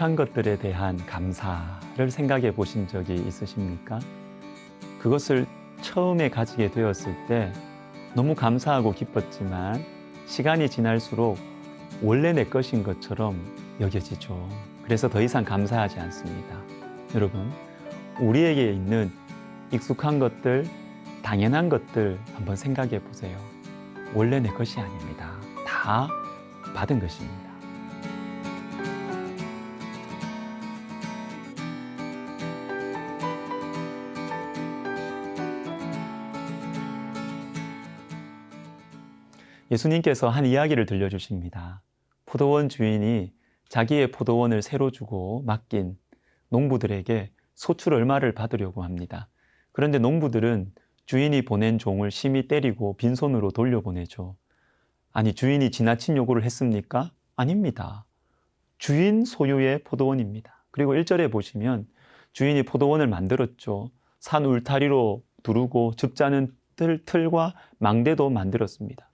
익숙한 것들에 대한 감사를 생각해 보신 적이 있으십니까? 그것을 처음에 가지게 되었을 때 너무 감사하고 기뻤지만 시간이 지날수록 원래 내 것인 것처럼 여겨지죠. 그래서 더 이상 감사하지 않습니다. 여러분, 우리에게 있는 익숙한 것들, 당연한 것들 한번 생각해 보세요. 원래 내 것이 아닙니다. 다 받은 것입니다. 예수님께서 한 이야기를 들려주십니다. 포도원 주인이 자기의 포도원을 새로 주고 맡긴 농부들에게 소출 얼마를 받으려고 합니다. 그런데 농부들은 주인이 보낸 종을 심히 때리고 빈손으로 돌려보내죠. 아니, 주인이 지나친 요구를 했습니까? 아닙니다. 주인 소유의 포도원입니다. 그리고 1절에 보시면 주인이 포도원을 만들었죠. 산 울타리로 두르고 즙자는 틀과 망대도 만들었습니다.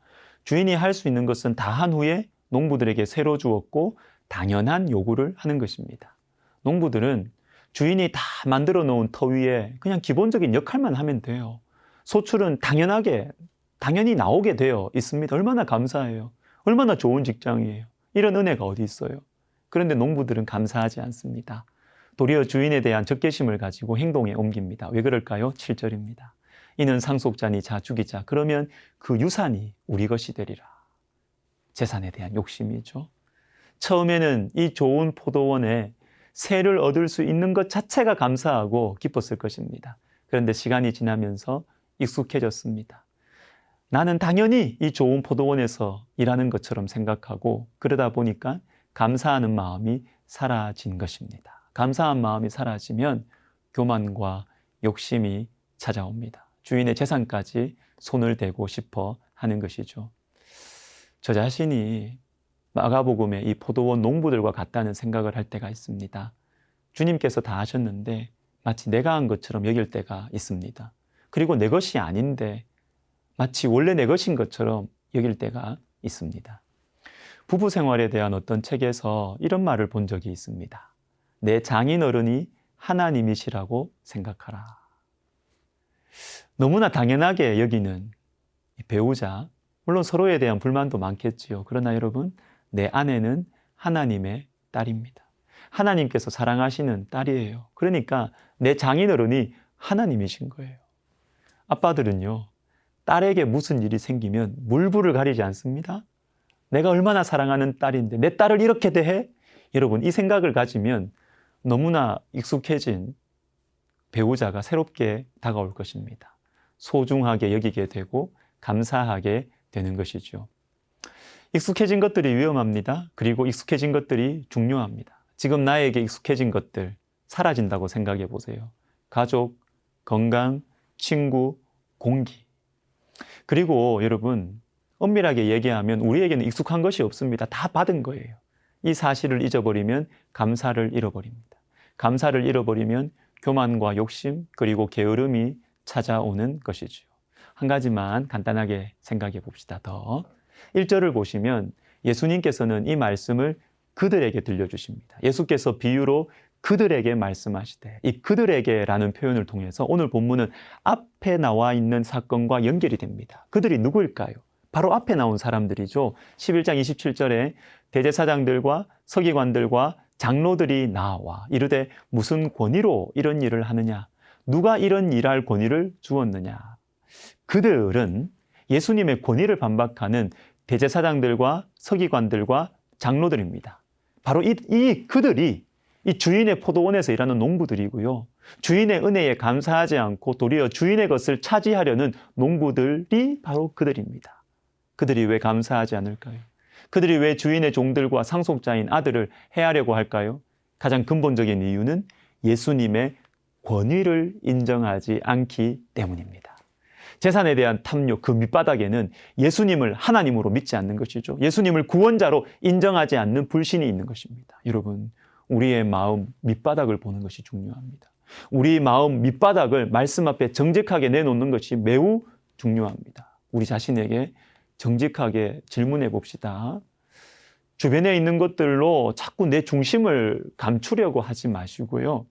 주인이 할 수 있는 것은 다 한 후에 농부들에게 새로 주었고 당연한 요구를 하는 것입니다. 농부들은 주인이 다 만들어 놓은 터 위에 그냥 기본적인 역할만 하면 돼요. 소출은 당연히 나오게 되어 있습니다. 얼마나 감사해요. 얼마나 좋은 직장이에요. 이런 은혜가 어디 있어요. 그런데 농부들은 감사하지 않습니다. 도리어 주인에 대한 적개심을 가지고 행동에 옮깁니다. 왜 그럴까요? 7절입니다. 이는 상속자니 자 죽이자. 그러면 그 유산이 우리 것이 되리라. 재산에 대한 욕심이죠. 처음에는 이 좋은 포도원에 새를 얻을 수 있는 것 자체가 감사하고 기뻤을 것입니다. 그런데 시간이 지나면서 익숙해졌습니다. 나는 당연히 이 좋은 포도원에서 일하는 것처럼 생각하고 그러다 보니까 감사하는 마음이 사라진 것입니다. 감사한 마음이 사라지면 교만과 욕심이 찾아옵니다. 주인의 재산까지 손을 대고 싶어 하는 것이죠. 저 자신이 마가복음의 이 포도원 농부들과 같다는 생각을 할 때가 있습니다. 주님께서 다 하셨는데 마치 내가 한 것처럼 여길 때가 있습니다. 그리고 내 것이 아닌데 마치 원래 내 것인 것처럼 여길 때가 있습니다. 부부 생활에 대한 어떤 책에서 이런 말을 본 적이 있습니다. 내 장인어른이 하나님이시라고 생각하라. 너무나 당연하게 여기는 배우자, 물론 서로에 대한 불만도 많겠지요. 그러나 여러분, 내 아내는 하나님의 딸입니다. 하나님께서 사랑하시는 딸이에요. 그러니까 내 장인어른이 하나님이신 거예요. 아빠들은요, 딸에게 무슨 일이 생기면 물불을 가리지 않습니다. 내가 얼마나 사랑하는 딸인데 내 딸을 이렇게 대해? 여러분, 이 생각을 가지면 너무나 익숙해진 배우자가 새롭게 다가올 것입니다. 소중하게 여기게 되고 감사하게 되는 것이죠. 익숙해진 것들이 위험합니다. 그리고 익숙해진 것들이 중요합니다. 지금 나에게 익숙해진 것들 사라진다고 생각해 보세요. 가족, 건강, 친구, 공기. 그리고 여러분, 엄밀하게 얘기하면 우리에게는 익숙한 것이 없습니다. 다 받은 거예요. 이 사실을 잊어버리면 감사를 잃어버립니다. 감사를 잃어버리면 교만과 욕심 그리고 게으름이 찾아오는 것이죠. 한 가지만 간단하게 생각해 봅시다. 더 1절을 보시면 예수님께서는 이 말씀을 그들에게 들려주십니다. 예수께서 비유로 그들에게 말씀하시되 이 그들에게라는 표현을 통해서 오늘 본문은 앞에 나와 있는 사건과 연결이 됩니다. 그들이 누구일까요? 바로 앞에 나온 사람들이죠. 11장 27절에 대제사장들과 서기관들과 장로들이 나와 이르되 무슨 권위로 이런 일을 하느냐? 누가 이런 일할 권위를 주었느냐? 그들은 예수님의 권위를 반박하는 대제사장들과 서기관들과 장로들입니다. 바로 이 그들이 이 주인의 포도원에서 일하는 농부들이고요. 주인의 은혜에 감사하지 않고 도리어 주인의 것을 차지하려는 농부들이 바로 그들입니다. 그들이 왜 감사하지 않을까요? 그들이 왜 주인의 종들과 상속자인 아들을 해하려고 할까요? 가장 근본적인 이유는 예수님의 권위를 인정하지 않기 때문입니다. 재산에 대한 탐욕, 그 밑바닥에는 예수님을 하나님으로 믿지 않는 것이죠. 예수님을 구원자로 인정하지 않는 불신이 있는 것입니다. 여러분, 우리의 마음 밑바닥을 보는 것이 중요합니다. 우리 마음 밑바닥을 말씀 앞에 정직하게 내놓는 것이 매우 중요합니다. 우리 자신에게 정직하게 질문해 봅시다. 주변에 있는 것들로 자꾸 내 중심을 감추려고 하지 마시고요.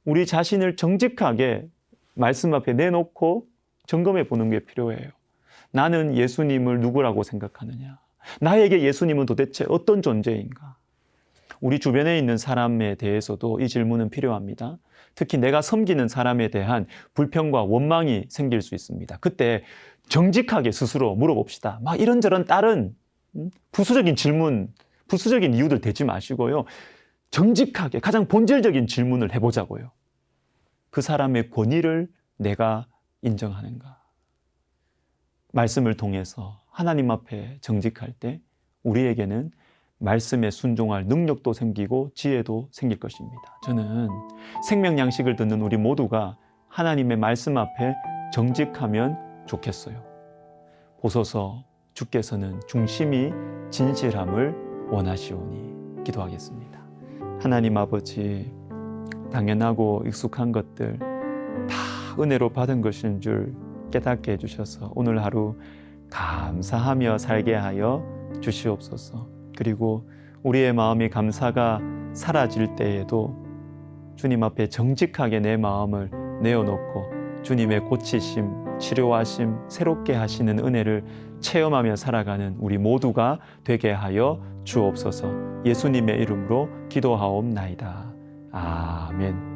우리 자신을 정직하게 말씀 앞에 내놓고 점검해 보는 게 필요해요. 나는 예수님을 누구라고 생각하느냐? 나에게 예수님은 도대체 어떤 존재인가? 우리 주변에 있는 사람에 대해서도 이 질문은 필요합니다. 특히 내가 섬기는 사람에 대한 불평과 원망이 생길 수 있습니다. 그때 정직하게 스스로 물어봅시다. 막 이런저런 다른 부수적인 질문, 부수적인 이유들 대지 마시고요. 정직하게 가장 본질적인 질문을 해보자고요. 그 사람의 권위를 내가 인정하는가? 말씀을 통해서 하나님 앞에 정직할 때 우리에게는 말씀에 순종할 능력도 생기고 지혜도 생길 것입니다. 저는 생명 양식을 듣는 우리 모두가 하나님의 말씀 앞에 정직하면 좋겠어요. 보소서 주께서는 중심이 진실함을 원하시오니. 기도하겠습니다. 하나님 아버지, 당연하고 익숙한 것들 다 은혜로 받은 것인 줄 깨닫게 해주셔서 오늘 하루 감사하며 살게 하여 주시옵소서. 그리고 우리의 마음이 감사가 사라질 때에도 주님 앞에 정직하게 내 마음을 내어놓고 주님의 고치심, 치료하심, 새롭게 하시는 은혜를 체험하며 살아가는 우리 모두가 되게 하여 주옵소서. 예수님의 이름으로 기도하옵나이다. 아멘.